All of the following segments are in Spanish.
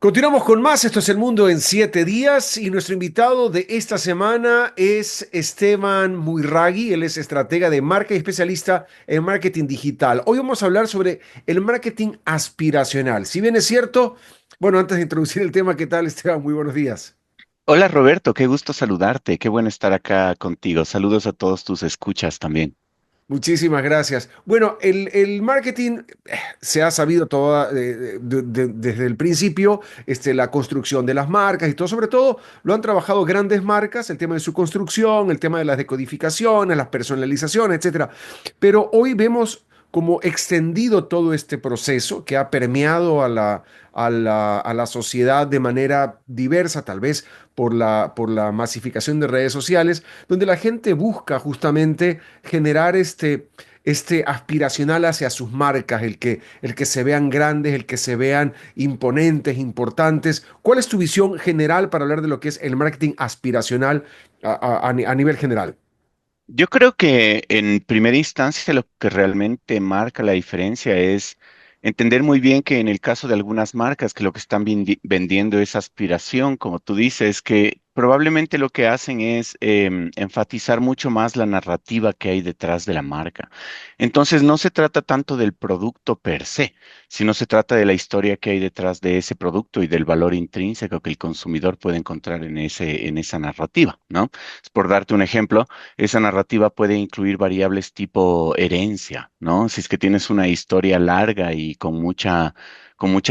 Continuamos con más, esto es El Mundo en 7 días y nuestro invitado de esta semana es Esteban Muiragui, él es estratega de marca y especialista en marketing digital. Hoy vamos a hablar sobre el marketing aspiracional. Si bien es cierto, bueno, antes de introducir el tema, ¿qué tal, Esteban? Muy buenos días. Hola Roberto, qué gusto saludarte, qué bueno estar acá contigo. Saludos a todos tus escuchas también. Muchísimas gracias. Bueno, el marketing se ha sabido desde el principio, la construcción de las marcas y todo, sobre todo lo han trabajado grandes marcas, el tema de su construcción, el tema de las decodificaciones, las personalizaciones, etcétera. Pero hoy vemos como extendido todo este proceso que ha permeado a la sociedad de manera diversa, tal vez por la masificación de redes sociales, donde la gente busca justamente generar este aspiracional hacia sus marcas, el que se vean grandes, el que se vean imponentes, importantes. ¿Cuál es tu visión general para hablar de lo que es el marketing aspiracional a nivel general? Yo creo que en primera instancia lo que realmente marca la diferencia es entender muy bien que en el caso de algunas marcas que lo que están vendiendo es aspiración, como tú dices, que probablemente lo que hacen es enfatizar mucho más la narrativa que hay detrás de la marca. Entonces no se trata tanto del producto per se, sino se trata de la historia que hay detrás de ese producto y del valor intrínseco que el consumidor puede encontrar en esa narrativa, ¿no? Por darte un ejemplo, esa narrativa puede incluir variables tipo herencia, ¿no? Si es que tienes una historia larga y con mucha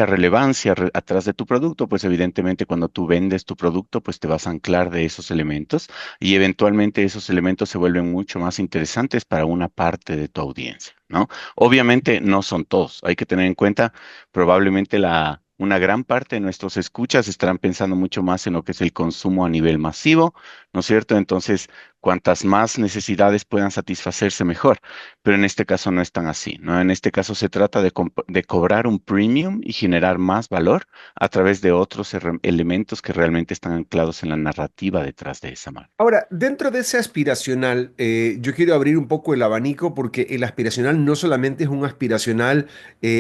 relevancia atrás de tu producto, pues evidentemente cuando tú vendes tu producto, pues te vas a anclar de esos elementos y eventualmente esos elementos se vuelven mucho más interesantes para una parte de tu audiencia, ¿no? Obviamente no son todos. Hay que tener en cuenta probablemente una gran parte de nuestros escuchas estarán pensando mucho más en lo que es el consumo a nivel masivo, ¿no es cierto? Entonces, cuantas más necesidades puedan satisfacerse, mejor. Pero en este caso no es tan así, ¿no? En este caso se trata de cobrar un premium y generar más valor a través de otros elementos que realmente están anclados en la narrativa detrás de esa marca. Ahora, dentro de ese aspiracional, yo quiero abrir un poco el abanico porque el aspiracional no solamente es un aspiracional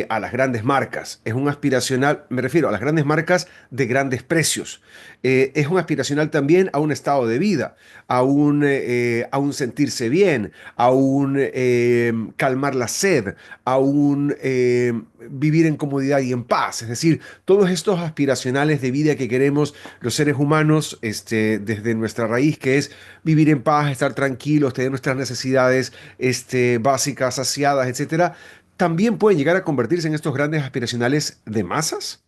a las grandes marcas, es un aspiracional, me refiero a las grandes marcas de grandes precios. Es un aspiracional también a un estado de vida, a un sentirse bien, a un calmar la sed, a un vivir en comodidad y en paz. Es decir, todos estos aspiracionales de vida que queremos los seres humanos, desde nuestra raíz, que es vivir en paz, estar tranquilos, tener nuestras necesidades, básicas, saciadas, etcétera, también pueden llegar a convertirse en estos grandes aspiracionales de masas.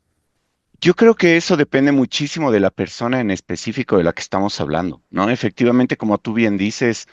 Yo creo que eso depende muchísimo de la persona en específico de la que estamos hablando, ¿no? Efectivamente, como tú bien dices,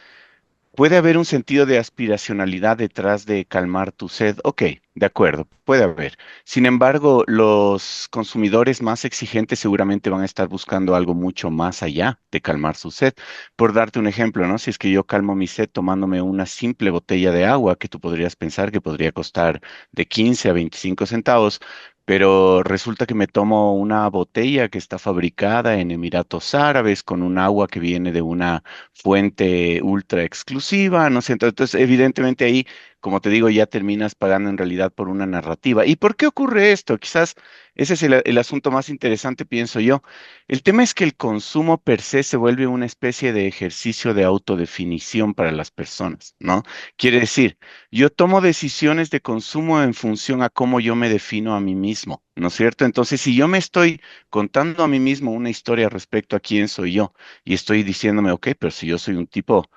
puede haber un sentido de aspiracionalidad detrás de calmar tu sed. Ok, de acuerdo, puede haber. Sin embargo, los consumidores más exigentes seguramente van a estar buscando algo mucho más allá de calmar su sed. Por darte un ejemplo, ¿no? Si es que yo calmo mi sed tomándome una simple botella de agua que tú podrías pensar que podría costar de 15 a 25 centavos. Pero resulta que me tomo una botella que está fabricada en Emiratos Árabes con un agua que viene de una fuente ultra exclusiva, ¿no sé? Entonces, evidentemente ahí, como te digo, ya terminas pagando en realidad por una narrativa. ¿Y por qué ocurre esto? Quizás ese es el asunto más interesante, pienso yo. El tema es que el consumo per se se vuelve una especie de ejercicio de autodefinición para las personas, ¿no? Quiere decir, yo tomo decisiones de consumo en función a cómo yo me defino a mí mismo, ¿no es cierto? Entonces, si yo me estoy contando a mí mismo una historia respecto a quién soy yo, y estoy diciéndome, ok, pero si yo soy un tipo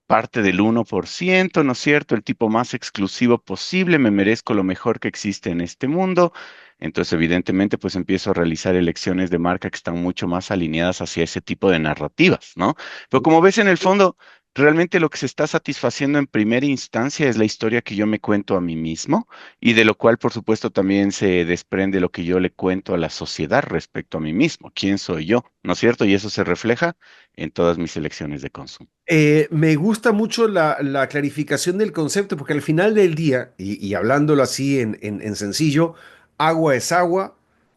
parte del 1%, ¿no es cierto? El tipo más exclusivo posible, me merezco lo mejor que existe en este mundo. Entonces, evidentemente, pues empiezo a realizar elecciones de marca que están mucho más alineadas hacia ese tipo de narrativas, ¿no? Pero como ves en el fondo, realmente lo que se está satisfaciendo en primera instancia es la historia que yo me cuento a mí mismo y de lo cual, por supuesto, también se desprende lo que yo le cuento a la sociedad respecto a mí mismo. ¿Quién soy yo? ¿No es cierto? Y eso se refleja en todas mis elecciones de consumo. Me gusta mucho la clarificación del concepto, porque al final del día, y hablándolo así en sencillo, agua es agua,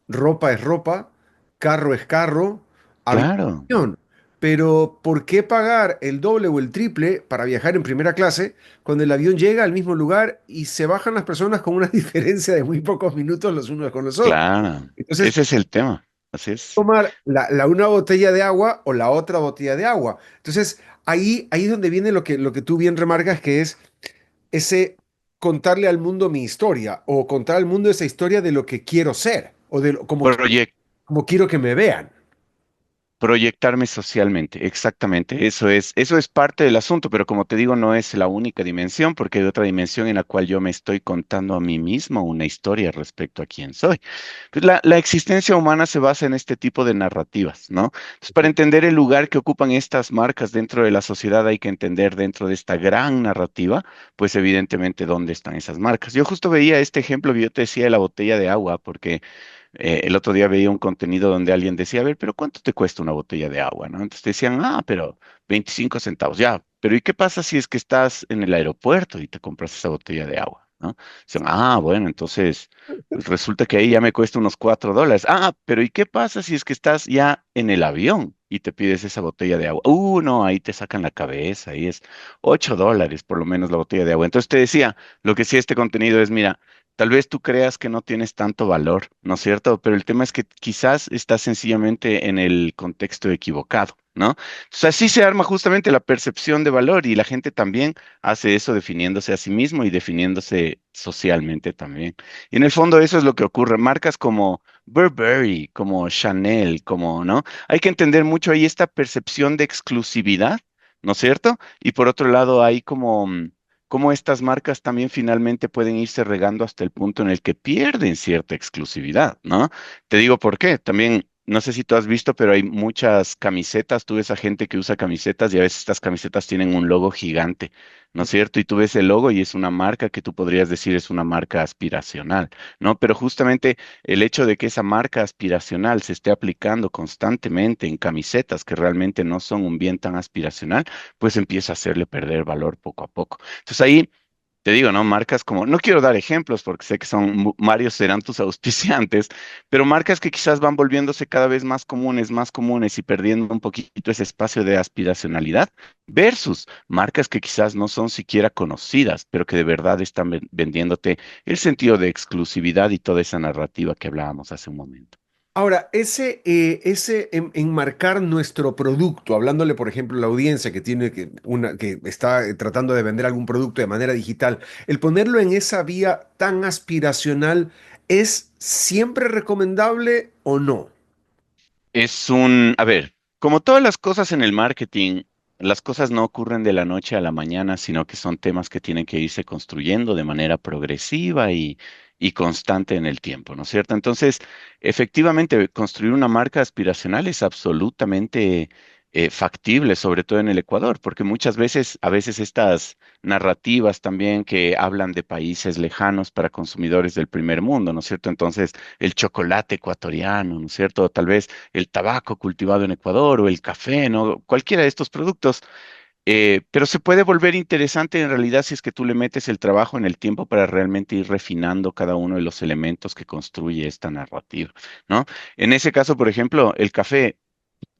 ropa es ropa, carro es carro, Claro. habitación. pero ¿por qué pagar el doble o el triple para viajar en primera clase cuando el avión llega al mismo lugar y se bajan las personas con una diferencia de muy pocos minutos los unos con los otros? Claro, Entonces, ese es el tema. Así es. tomar una botella de agua o la otra botella de agua. Entonces, ahí es donde viene lo que tú bien remarcas, que es ese contarle al mundo mi historia o contar al mundo esa historia de lo que quiero ser o de como quiero que me vean. Proyectarme socialmente, exactamente. Eso es parte del asunto, pero como te digo, no es la única dimensión, porque hay otra dimensión en la cual yo me estoy contando a mí mismo una historia respecto a quién soy. Pues la existencia humana se basa en este tipo de narrativas, ¿no? Entonces, para entender el lugar que ocupan estas marcas dentro de la sociedad, hay que entender dentro de esta gran narrativa, pues evidentemente dónde están esas marcas. Yo justo veía este ejemplo que yo te decía de la botella de agua, porque el otro día veía un contenido donde alguien decía, a ver, pero ¿cuánto te cuesta una botella de agua? ¿No? Entonces decían, ah, pero 25 centavos, ya. Pero ¿y qué pasa si es que estás en el aeropuerto y te compras esa botella de agua? ¿No? Dicen, ah, bueno, entonces pues resulta que ahí ya me cuesta unos $4. Ah, pero ¿y qué pasa si es que estás ya en el avión y te pides esa botella de agua? No, ahí te sacan la cabeza, ahí es $8 por lo menos la botella de agua. Entonces te decía, lo que sí este contenido es, mira, tal vez tú creas que no tienes tanto valor, ¿no es cierto? Pero el tema es que quizás estás sencillamente en el contexto equivocado, ¿no? Entonces así se arma justamente la percepción de valor y la gente también hace eso definiéndose a sí mismo y definiéndose socialmente también. Y en el fondo eso es lo que ocurre. Marcas como Burberry, como Chanel, como, ¿no? Hay que entender mucho ahí esta percepción de exclusividad, ¿no es cierto? Y por otro lado hay como cómo estas marcas también finalmente pueden irse regando hasta el punto en el que pierden cierta exclusividad, ¿no? Te digo por qué. También, no sé si tú has visto, pero hay muchas camisetas. Tú ves a gente que usa camisetas y a veces estas camisetas tienen un logo gigante, ¿no es cierto? Y tú ves el logo y es una marca que tú podrías decir es una marca aspiracional, ¿no? Pero justamente el hecho de que esa marca aspiracional se esté aplicando constantemente en camisetas que realmente no son un bien tan aspiracional, pues empieza a hacerle perder valor poco a poco. Entonces ahí te digo, ¿no? Marcas como, no quiero dar ejemplos porque sé que son, varios serán tus auspiciantes, pero marcas que quizás van volviéndose cada vez más comunes y perdiendo un poquito ese espacio de aspiracionalidad, versus marcas que quizás no son siquiera conocidas, pero que de verdad están vendiéndote el sentido de exclusividad y toda esa narrativa que hablábamos hace un momento. Ahora, ese enmarcar nuestro producto, hablándole, por ejemplo, a la audiencia que está tratando de vender algún producto de manera digital, el ponerlo en esa vía tan aspiracional, ¿es siempre recomendable o no? A ver, como todas las cosas en el marketing, las cosas no ocurren de la noche a la mañana, sino que son temas que tienen que irse construyendo de manera progresiva y constante en el tiempo, ¿no es cierto? Entonces, efectivamente, construir una marca aspiracional es absolutamente factible, sobre todo en el Ecuador, porque muchas veces, a veces estas narrativas también que hablan de países lejanos para consumidores del primer mundo, ¿no es cierto? Entonces, el chocolate ecuatoriano, ¿no es cierto? O tal vez el tabaco cultivado en Ecuador o el café, ¿no? Cualquiera de estos productos. Pero se puede volver interesante en realidad si es que tú le metes el trabajo en el tiempo para realmente ir refinando cada uno de los elementos que construye esta narrativa, ¿no? En ese caso, por ejemplo, el café.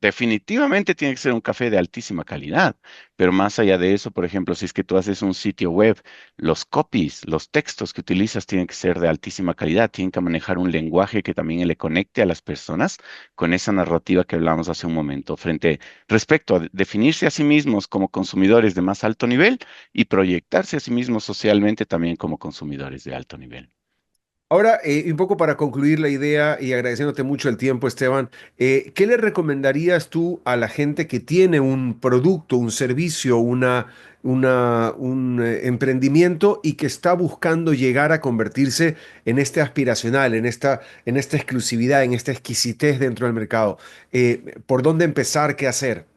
Definitivamente tiene que ser un café de altísima calidad, pero más allá de eso, por ejemplo, si es que tú haces un sitio web, los copies, los textos que utilizas tienen que ser de altísima calidad, tienen que manejar un lenguaje que también le conecte a las personas con esa narrativa que hablamos hace un momento, frente respecto a definirse a sí mismos como consumidores de más alto nivel y proyectarse a sí mismos socialmente también como consumidores de alto nivel. Ahora, un poco para concluir la idea y agradeciéndote mucho el tiempo, Esteban, ¿qué le recomendarías tú a la gente que tiene un producto, un servicio, un emprendimiento y que está buscando llegar a convertirse en este aspiracional, en esta exclusividad, en esta exquisitez dentro del mercado? ¿Por dónde empezar? ¿Qué hacer?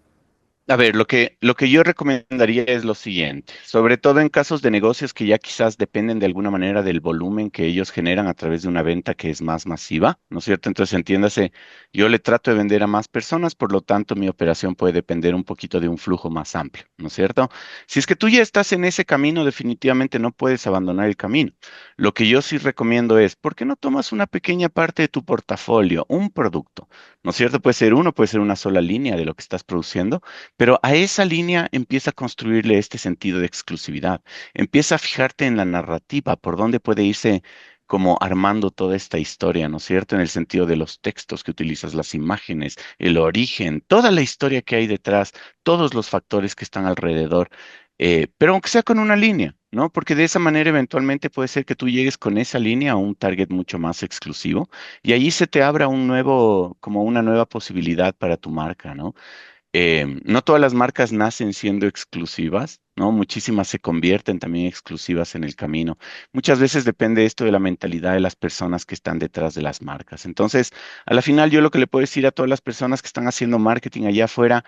A ver, lo que yo recomendaría es lo siguiente, sobre todo en casos de negocios que ya quizás dependen de alguna manera del volumen que ellos generan a través de una venta que es más masiva, ¿no es cierto? Entonces, entiéndase, yo le trato de vender a más personas, por lo tanto, mi operación puede depender un poquito de un flujo más amplio, ¿no es cierto? Si es que tú ya estás en ese camino, definitivamente no puedes abandonar el camino. Lo que yo sí recomiendo es, ¿por qué no tomas una pequeña parte de tu portafolio, un producto? ¿No es cierto? Puede ser uno, puede ser una sola línea de lo que estás produciendo, pero a esa línea empieza a construirle este sentido de exclusividad. Empieza a fijarte en la narrativa, por dónde puede irse como armando toda esta historia, ¿no es cierto? En el sentido de los textos que utilizas, las imágenes, el origen, toda la historia que hay detrás, todos los factores que están alrededor, pero aunque sea con una línea, ¿no? Porque de esa manera eventualmente puede ser que tú llegues con esa línea a un target mucho más exclusivo y allí se te abra un nuevo, como una nueva posibilidad para tu marca, ¿no? No todas las marcas nacen siendo exclusivas, ¿no? Muchísimas se convierten también exclusivas en el camino. Muchas veces depende esto de la mentalidad de las personas que están detrás de las marcas. Entonces, a la final, yo lo que le puedo decir a todas las personas que están haciendo marketing allá afuera,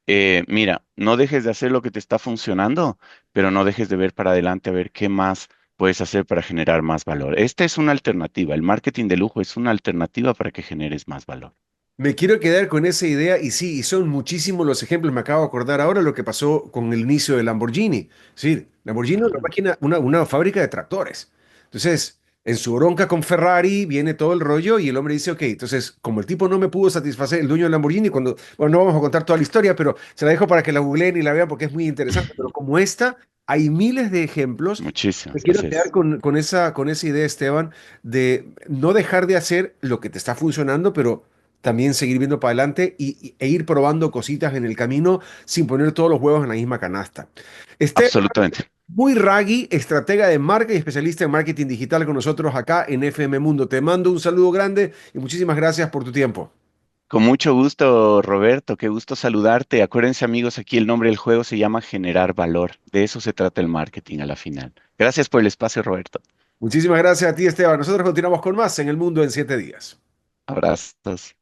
mira, no dejes de hacer lo que te está funcionando, pero no dejes de ver para adelante a ver qué más puedes hacer para generar más valor. Esta es una alternativa. El marketing de lujo es una alternativa para que generes más valor. Me quiero quedar con esa idea y sí, y son muchísimos los ejemplos. Me acabo de acordar ahora lo que pasó con el inicio de Lamborghini. Sí, Lamborghini es una Ajá. máquina, una fábrica de tractores. Entonces, en su bronca con Ferrari viene todo el rollo y el hombre dice, ok, entonces, como el tipo no me pudo satisfacer, el dueño de Lamborghini, cuando, bueno, no vamos a contar toda la historia, pero se la dejo para que la googleen y la vean porque es muy interesante. Pero como esta, hay miles de ejemplos. Me Muchísimas, quiero así quedar es. con esa idea, Esteban, de no dejar de hacer lo que te está funcionando, pero también seguir viendo para adelante e ir probando cositas en el camino sin poner todos los huevos en la misma canasta. Esteban, Absolutamente. muy Raggi, estratega de marca y especialista en marketing digital con nosotros acá en FM Mundo. Te mando un saludo grande y muchísimas gracias por tu tiempo. Con mucho gusto, Roberto. Qué gusto saludarte. Acuérdense, amigos, aquí el nombre del juego se llama generar valor. De eso se trata el marketing a la final. Gracias por el espacio, Roberto. Muchísimas gracias a ti, Esteban. Nosotros continuamos con más en El Mundo en 7 días. Abrazos.